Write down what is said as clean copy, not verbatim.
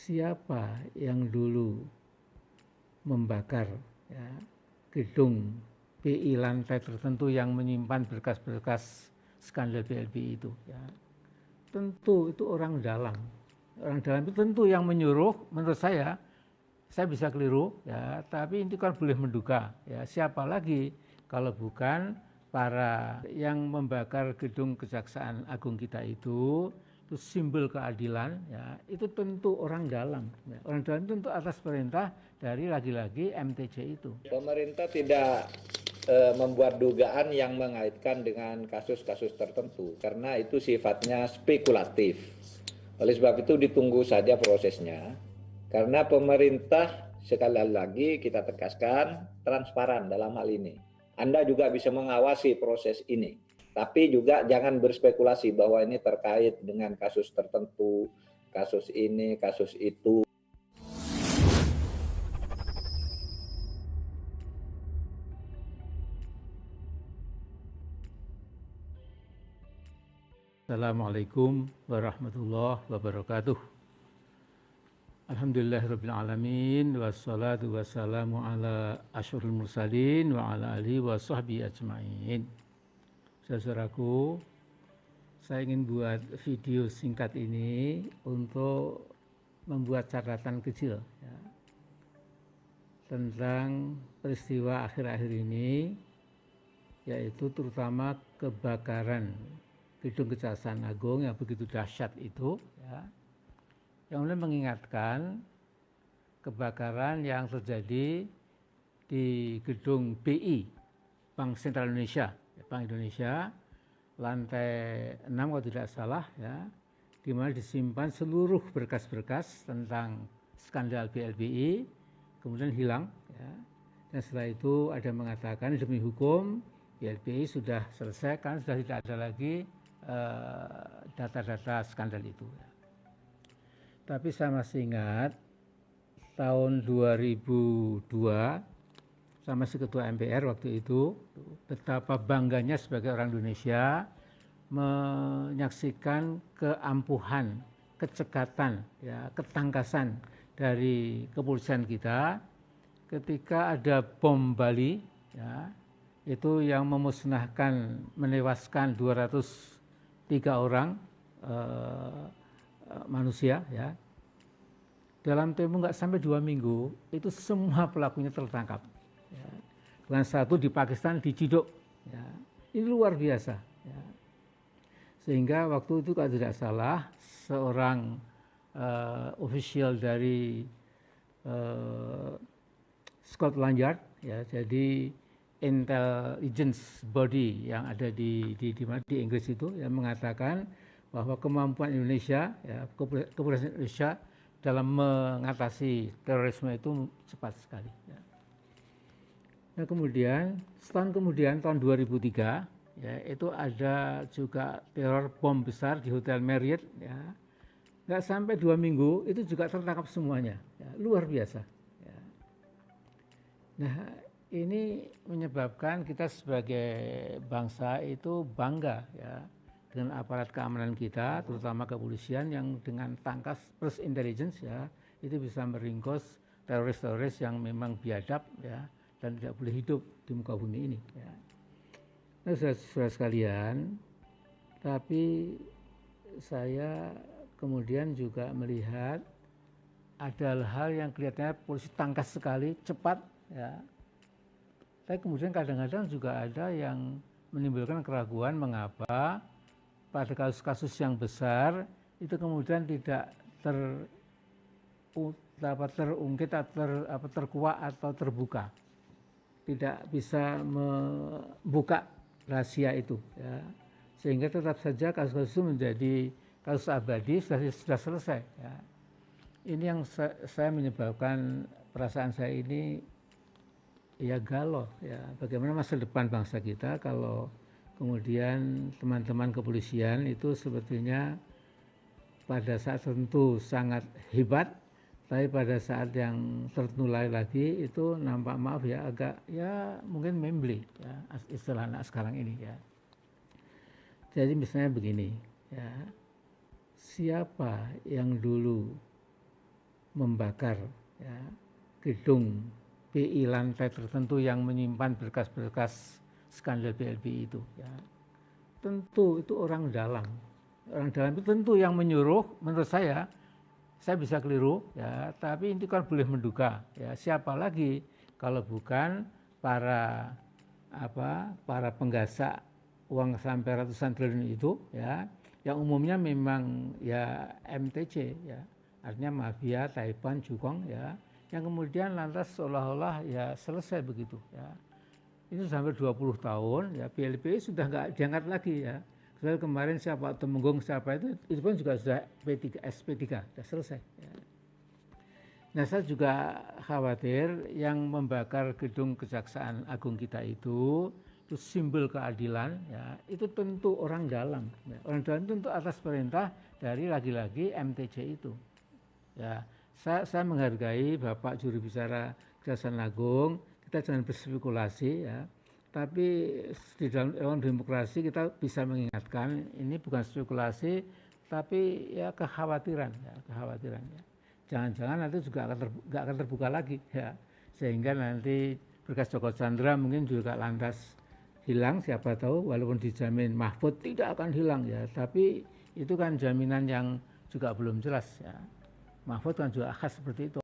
siapa yang dulu membakar ya, gedung BI lantai tertentu yang menyimpan berkas-berkas skandal BLBI itu. Ya. Tentu itu orang dalam. Orang dalam itu tentu yang menyuruh, menurut saya bisa keliru, ya, tapi itu kan boleh menduga. Ya, siapa lagi kalau bukan para yang membakar gedung Kejaksaan Agung kita itu simbol keadilan, ya, itu tentu orang dalam. Ya. Orang dalam itu tentu atas perintah dari lagi-lagi MTJ itu. Pemerintah tidak membuat dugaan yang mengaitkan dengan kasus-kasus tertentu karena itu sifatnya spekulatif. Oleh sebab itu ditunggu saja prosesnya. Karena pemerintah sekali lagi kita tegaskan transparan dalam hal ini. Anda juga bisa mengawasi proses ini. Tapi juga jangan berspekulasi bahwa ini terkait dengan kasus tertentu, kasus ini, kasus itu. Assalamualaikum warahmatullahi wabarakatuh. Alhamdulillahirrabbilalamin. Wassalatu wassalamu ala asyrafil mursalin wa ala alihi wa sahbihi ajma'in. Saudaraku, saya ingin buat video singkat ini untuk membuat catatan kecil ya, tentang peristiwa akhir-akhir ini, yaitu terutama kebakaran gedung Kejaksaan Agung yang begitu dahsyat itu, ya, yang mulai mengingatkan kebakaran yang terjadi di gedung BI, Bank Sentral Indonesia, Bank Indonesia, lantai 6 kalau tidak salah, ya, di mana disimpan seluruh berkas-berkas tentang skandal BLBI, kemudian hilang, ya. Dan setelah itu ada yang mengatakan demi hukum BLBI sudah selesai kan sudah tidak ada lagi data-data skandal itu. Tapi saya masih ingat tahun 2002 saya masih ketua MPR waktu itu, betapa bangganya sebagai orang Indonesia menyaksikan keampuhan, kecekatan, ya, ketangkasan dari kepolisian kita ketika ada bom Bali, ya, itu yang memusnahkan, menewaskan 203 orang manusia, ya. Dalam tempo nggak sampai 2 minggu itu semua pelakunya tertangkap, ya. Dengan satu di Pakistan diciduk, ya. Ini luar biasa, ya. Sehingga waktu itu kalau tidak salah seorang official dari Scotland Yard, ya, jadi intelligence body yang ada di Inggris itu, yang mengatakan bahwa kemampuan Indonesia, ya, kepolisian Indonesia dalam mengatasi terorisme itu cepat sekali. Ya. Nah kemudian setahun kemudian tahun 2003, ya, itu ada juga teror bom besar di Hotel Marriott, ya. Nggak sampai 2 minggu itu juga tertangkap semuanya, ya, luar biasa. Ya. Nah ini menyebabkan kita sebagai bangsa itu bangga, ya, dengan aparat keamanan kita, terutama kepolisian yang dengan tangkas plus intelligence, ya, itu bisa meringkus teroris-teroris yang memang biadab, ya, dan tidak boleh hidup di muka bumi ini. Ya. Nah, saudara sekalian, tapi saya kemudian juga melihat ada hal yang kelihatannya polisi tangkas sekali, cepat, ya. Tapi kemudian kadang-kadang juga ada yang menimbulkan keraguan mengapa pada kasus-kasus yang besar itu kemudian tidak terungkit atau terkuak atau terbuka, tidak bisa membuka rahasia itu, ya. Sehingga tetap saja kasus-kasus itu menjadi kasus abadi, sudah selesai, ya. Ini yang saya menyebabkan perasaan saya ini ya galau, ya, bagaimana masa depan bangsa kita kalau kemudian teman-teman kepolisian itu sebetulnya pada saat tertentu sangat hebat, tapi pada saat yang tertentu lagi itu nampak, maaf ya, agak ya mungkin membeli, ya, istilah anak sekarang ini, ya. Jadi misalnya begini, ya, siapa yang dulu membakar ya, gedung BI lantai tertentu yang menyimpan berkas-berkas skandal BLBI itu. Ya. Tentu itu orang dalam itu tentu yang menyuruh. Menurut saya bisa keliru, ya, tapi itu kan boleh menduga. Ya, siapa lagi kalau bukan para penggasak uang sampai ratusan triliun itu, ya, yang umumnya memang ya MTC, ya, artinya mafia, Taipan, Cukong, ya, yang kemudian lantas seolah-olah ya selesai begitu, ya. Itu sampai 20 tahun, ya, BLBI sudah nggak diangkat lagi, ya. Soal kemarin siapa Temenggung siapa itu pun juga sudah P3, SP3, sudah selesai. Ya. Nah, saya juga khawatir yang membakar gedung Kejaksaan Agung kita itu simbol keadilan, ya, itu tentu orang dalam. Ya. Orang dalam itu tentu atas perintah dari lagi-lagi MTC itu. Ya, saya menghargai Bapak juru bicara Kejaksaan Agung, kita jangan berspekulasi, ya. Tapi di dalam demokrasi kita bisa mengingatkan ini bukan spekulasi, tapi ya kekhawatiran, ya, kekhawatiran. Ya. Jangan-jangan nanti juga nggak akan terbuka lagi, ya, sehingga nanti berkas Joko Chandra mungkin juga lantas hilang, siapa tahu, walaupun dijamin Mahfud tidak akan hilang, ya, tapi itu kan jaminan yang juga belum jelas, ya. Mahfud kan juga khas seperti itu.